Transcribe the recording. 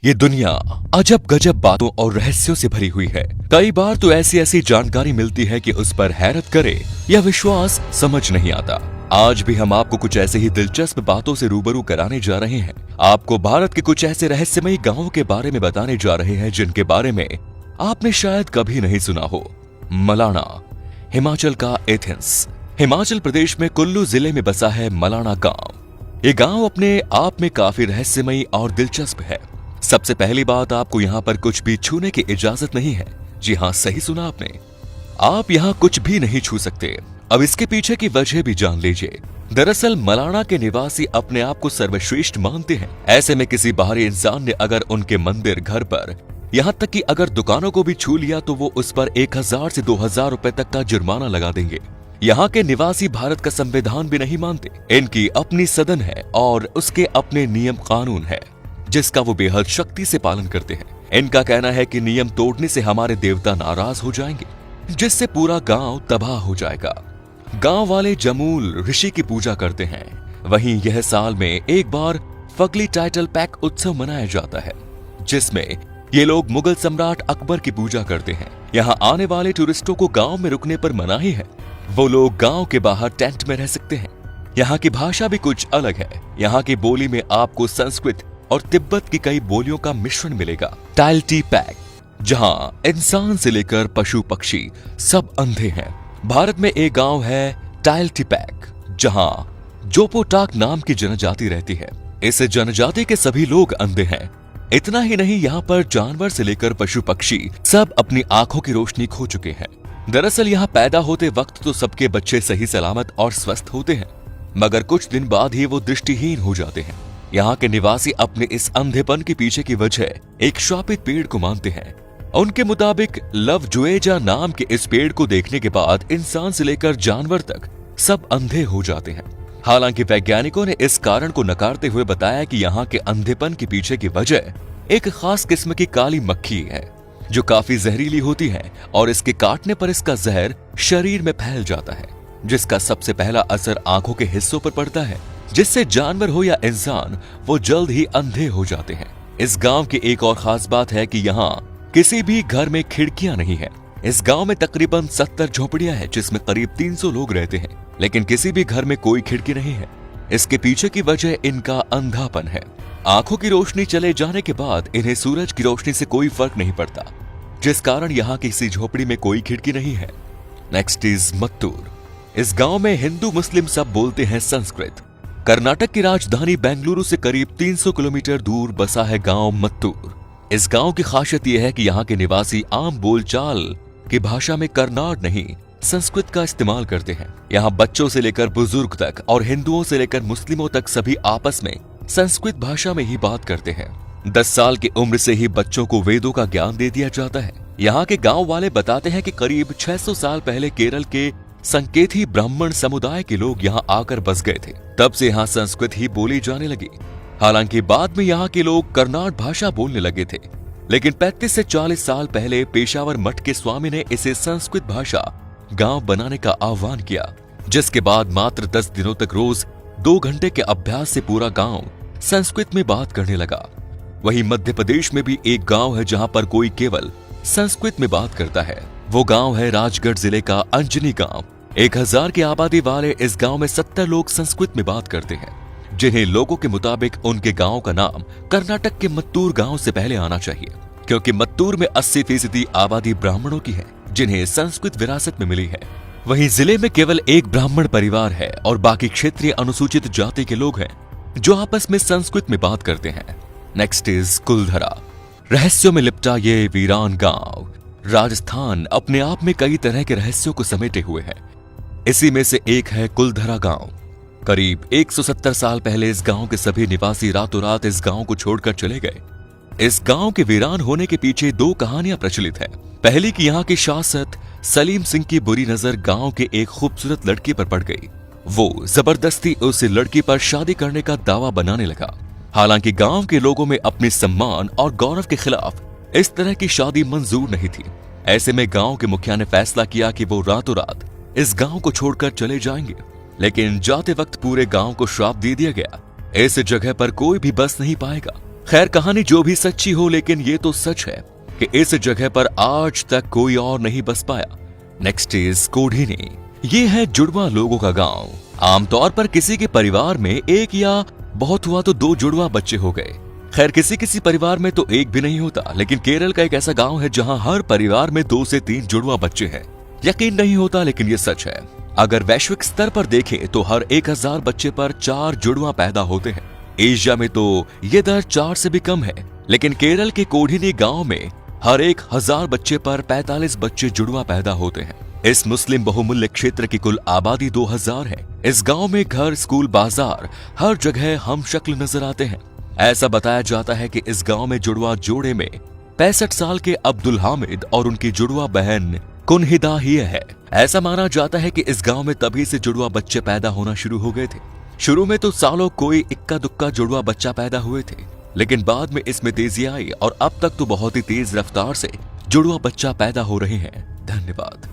ये दुनिया अजब गजब बातों और रहस्यों से भरी हुई है। कई बार तो ऐसी ऐसी जानकारी मिलती है कि उस पर हैरत करे या विश्वास समझ नहीं आता। आज भी हम आपको कुछ ऐसे ही दिलचस्प बातों से रूबरू कराने जा रहे हैं। आपको भारत के कुछ ऐसे रहस्यमयी गांवों के बारे में बताने जा रहे हैं जिनके बारे में आपने शायद कभी नहीं सुना हो। मलाणा, हिमाचल का एथेंस। हिमाचल प्रदेश में कुल्लू जिले में बसा है मलाणा गांव। ये गांव अपने आप में काफी रहस्यमयी और दिलचस्प है। सबसे पहली बात, आपको यहाँ पर कुछ भी छूने की इजाजत नहीं है। जी हाँ, सही सुना आपने, आप यहाँ कुछ भी नहीं छू सकते। अब इसके पीछे की वजह भी जान लीजिए। दरअसल मलाणा के निवासी अपने आप को सर्वश्रेष्ठ मानते हैं। ऐसे में किसी बाहरी इंसान ने अगर उनके मंदिर, घर पर, यहाँ तक कि अगर दुकानों को भी छू लिया तो वो उस पर 1000 से 2000 रुपए तक का जुर्माना लगा देंगे। यहाँ के निवासी भारत का संविधान भी नहीं मानते। इनकी अपनी सदन है और उसके अपने नियम कानून है जिसका वो बेहद शक्ति से पालन करते हैं। इनका कहना है कि नियम तोड़ने से हमारे देवता नाराज हो जाएंगे, जिससे पूरा गांव तबाह हो जाएगा। गांव वाले जमूल ऋषि की पूजा करते हैं। वहीं यह साल में एक बार फगली टाइटल पैक उत्सव मनाया जाता है, जिसमें ये लोग मुगल सम्राट अकबर की पूजा करते हैं। यहाँ आने वाले टूरिस्टों को गांव में रुकने पर मनाही है। वो लोग गांव के बाहर टेंट में रह सकते हैं। यहाँ की भाषा भी कुछ अलग है। यहाँ की बोली में आपको संस्कृत और तिब्बत की कई बोलियों का मिश्रण मिलेगा। टाइल्टी पैक, जहां इंसान से लेकर पशु पक्षी सब अंधे हैं। भारत में एक गांव है टाइल्टी पैक, जहां जोपोटाक नाम की जनजाति रहती है। इस जनजाति के सभी लोग अंधे हैं। इतना ही नहीं, यहाँ पर जानवर से लेकर पशु पक्षी सब अपनी आंखों की रोशनी खो चुके हैं। दरअसल यहाँ पैदा होते वक्त तो सबके बच्चे सही सलामत और स्वस्थ होते हैं, मगर कुछ दिन बाद ही वो दृष्टिहीन हो जाते हैं। यहाँ के निवासी अपने इस अंधेपन के पीछे की वजह एक शापित पेड़ को मानते हैं। उनके मुताबिक लवजुएजा नाम के इस पेड़ को देखने के बाद इंसान से लेकर जानवर तक सब अंधे हो जाते हैं। हालांकि वैज्ञानिकों ने इस कारण को नकारते हुए बताया कि यहाँ के अंधेपन के पीछे की वजह एक खास किस्म की काली मक्खी है, जो काफी जहरीली होती है और इसके काटने पर इसका जहर शरीर में फैल जाता है, जिसका सबसे पहला असर आंखों के हिस्सों पर पड़ता है, जिससे जानवर हो या इंसान वो जल्द ही अंधे हो जाते हैं। इस गांव की एक और खास बात है कि यहाँ किसी भी घर में खिड़कियां नहीं है। इस गांव में तकरीबन 70 झोपड़ियां हैं, जिसमें करीब 300 लोग रहते हैं, लेकिन किसी भी घर में कोई खिड़की नहीं है। इसके पीछे की वजह इनका अंधापन है। आंखों की रोशनी चले जाने के बाद इन्हें सूरज की रोशनी से कोई फर्क नहीं पड़ता, जिस कारण यहाँ किसी झोपड़ी में कोई खिड़की नहीं है। Next is Mattur. इस गांव में हिंदू मुस्लिम सब बोलते हैं संस्कृत। कर्नाटक की राजधानी बेंगलुरु से करीब 300 किलोमीटर दूर बसा है गांव मत्तूर। इस गांव की खासियत यह है कि यहाँ के निवासी आम बोलचाल की भाषा में कन्नड़ नहीं, संस्कृत का इस्तेमाल करते हैं। यहाँ बच्चों से लेकर बुजुर्ग तक और हिंदुओं से लेकर मुस्लिमों तक सभी आपस में संस्कृत भाषा में ही बात करते हैं। 10 साल की उम्र से ही बच्चों को वेदों का ज्ञान दे दिया जाता है। यहाँ के गांव वाले बताते हैं कि करीब 600 साल पहले केरल के संकेती ब्राह्मण समुदाय के लोग यहाँ आकर बस गए थे। तब से यहाँ संस्कृत ही बोली जाने लगी। हालांकि बाद में यहाँ के लोग कन्नड़ भाषा बोलने लगे थे, लेकिन 35 से 40 साल पहले पेशावर मठ के स्वामी ने इसे संस्कृत भाषा गांव बनाने का आह्वान किया, जिसके बाद मात्र 10 दिनों तक रोज 2 घंटे के अभ्यास से पूरा गांव संस्कृत में बात करने लगा। वहीं मध्य प्रदेश में भी एक गांव है जहां पर कोई केवल संस्कृत में बात करता है। वो गांव है राजगढ़ जिले का अंजनी गांव। 1000 की आबादी वाले इस गांव में 70 लोग संस्कृत में बात करते हैं, जिन्हें लोगों के मुताबिक उनके गांव का नाम कर्नाटक के मत्तूर गांव से पहले आना चाहिए, क्योंकि मत्तूर में 80% आबादी ब्राह्मणों की है, जिन्हें संस्कृत विरासत में मिली है। वहीं जिले में केवल एक ब्राह्मण परिवार है और बाकी क्षेत्रीय अनुसूचित जाति के लोग हैं जो आपस में संस्कृत में बात करते हैं। Next is Kuldhara. रहस्यों में लिपटा ये वीरान गांव राजस्थान अपने आप में कई तरह के रहस्यों को समेटे हुए है। इसी में से एक है कुलधरा गांव। करीब 170 साल पहले इस गांव के सभी निवासी रातों रात इस गांव को छोड़कर चले गए। इस गांव के वीरान होने के पीछे 2 कहानियां प्रचलित है। पहली कि यहाँ के शासक सलीम सिंह की बुरी नजर गांव के एक खूबसूरत लड़की पर पड़ गई। वो जबरदस्ती उस लड़की पर शादी करने का दावा बनाने लगा। हालांकि गांव के लोगों में अपने सम्मान और गौरव के खिलाफ इस तरह की शादी मंजूर नहीं थी। ऐसे में गांव के मुखिया ने फैसला किया कि वो रातों रात इस गांव को छोड़कर चले जाएंगे, लेकिन जाते वक्त पूरे गांव को श्राप दे दिया गया। इस जगह पर कोई भी बस नहीं पाएगा। खैर कहानी जो भी सच्ची हो, लेकिन ये तो सच है कि इस जगह पर आज तक कोई और नहीं बस पाया। नेक्स्ट इज कोढ़ीनी। ये है जुड़वा लोगों का गांव। आमतौर पर किसी के परिवार में एक या बहुत हुआ तो 2 जुड़वा बच्चे हो गए। खैर किसी किसी परिवार में तो एक भी नहीं होता, लेकिन केरल का एक ऐसा गांव है जहां हर परिवार में 2 से 3 जुड़वा बच्चे हैं। यकीन नहीं होता, लेकिन ये सच है। अगर वैश्विक स्तर पर देखें तो हर 1000 बच्चे पर 4 जुड़वा पैदा होते हैं। एशिया में तो ये दर 4 से भी कम है, लेकिन केरल के कोढ़ीनी गांव में हर 1000 बच्चे पर 45 बच्चे जुड़वा पैदा होते हैं। इस मुस्लिम बहुमूल्य क्षेत्र की कुल आबादी 2000 है। इस गांव में घर, स्कूल, बाजार हर जगह हम शक्ल नजर आते हैं। ऐसा बताया जाता है कि इस गांव में जुड़वा जोड़े में 65 साल के अब्दुल हामिद और उनकी जुड़वा बहन कुनहिदा ही है। ऐसा माना जाता है कि इस गांव में तभी से जुड़वा बच्चे पैदा होना शुरू हो गए थे। शुरू में तो सालों कोई इक्का दुक्का जुड़वा बच्चा पैदा हुए थे, लेकिन बाद में इसमें तेजी आई और अब तक तो बहुत ही तेज रफ्तार से जुड़वा बच्चा पैदा हो रहे हैं। धन्यवाद।